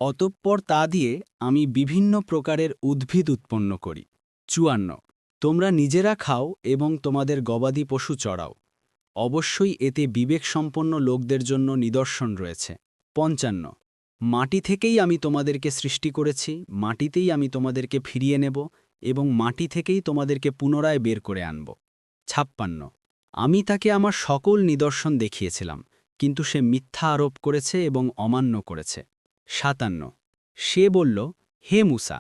অতঃপর তা দিয়ে আমি বিভিন্ন প্রকারের উদ্ভিদ উৎপন্ন করি। ৫৪ তোমরা নিজেরা খাও এবং তোমাদের গবাদি পশু চড়াও। অবশ্যই এতে বিবেকসম্পন্ন লোকদের জন্য নিদর্শন রয়েছে। ৫৫ মাটি থেকেই আমি তোমাদেরকে সৃষ্টি করেছি, মাটিতেই আমি তোমাদেরকে ফিরিয়ে নেব এবং মাটি থেকেই তোমাদেরকে পুনরায় বের করে আনব। ৫৬ আমি তাকে আমার সকল নিদর্শন দেখিয়েছিলাম, কিন্তু সে মিথ্যা আরোপ করেছে এবং অমান্য করেছে। ৫৭ সে বলল, হে মুসা,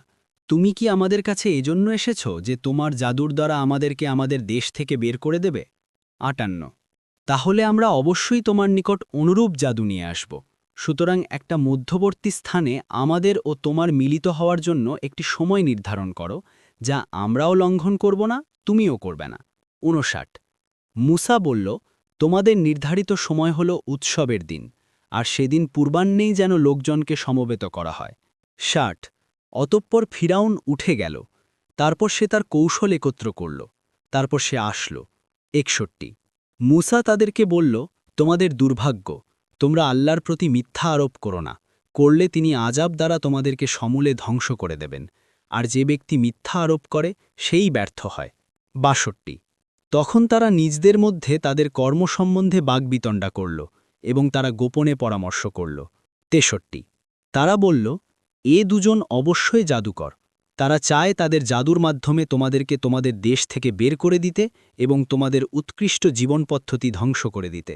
তুমি কি আমাদের কাছে এজন্য এসেছ যে তোমার জাদুর দ্বারা আমাদেরকে আমাদের দেশ থেকে বের করে দেবে? ৫৮ তাহলে আমরা অবশ্যই তোমার নিকট অনুরূপ জাদু নিয়ে আসব। সুতরাং একটা মধ্যবর্তী স্থানে আমাদের ও তোমার মিলিত হওয়ার জন্য একটি সময় নির্ধারণ করো, যা আমরাও লঙ্ঘন করব না, তুমিও করবে না। ৫৯ মুসা বলল, তোমাদের নির্ধারিত সময় হল উৎসবের দিন, আর সেদিন পূর্বাহ্নেই যেন লোকজনকে সমবেত করা হয়। ৬০ অতঃপর ফিরাউন উঠে গেল, তারপর সে তার কৌশল একত্র করল, তারপর সে আসল। ৬১ মুসা তাদেরকে বলল, তোমাদের দুর্ভাগ্য, তোমরা আল্লাহর প্রতি মিথ্যা আরোপ করো না, করলে তিনি আযাব দ্বারা তোমাদেরকে সমূলে ধ্বংস করে দেবেন, আর যে ব্যক্তি মিথ্যা আরোপ করে সেই ব্যর্থ হয়। ৬২ তখন তারা নিজদের মধ্যে তাদের কর্ম সম্বন্ধে বাগবিতণ্ডা করল এবং তারা গোপনে পরামর্শ করল। ৬৩ তারা বলল, এ দুজন অবশ্যই জাদুকর, তারা চায় তাদের জাদুর মাধ্যমে তোমাদেরকে তোমাদের দেশ থেকে বের করে দিতে এবং তোমাদের উৎকৃষ্ট জীবন পদ্ধতি ধ্বংস করে দিতে।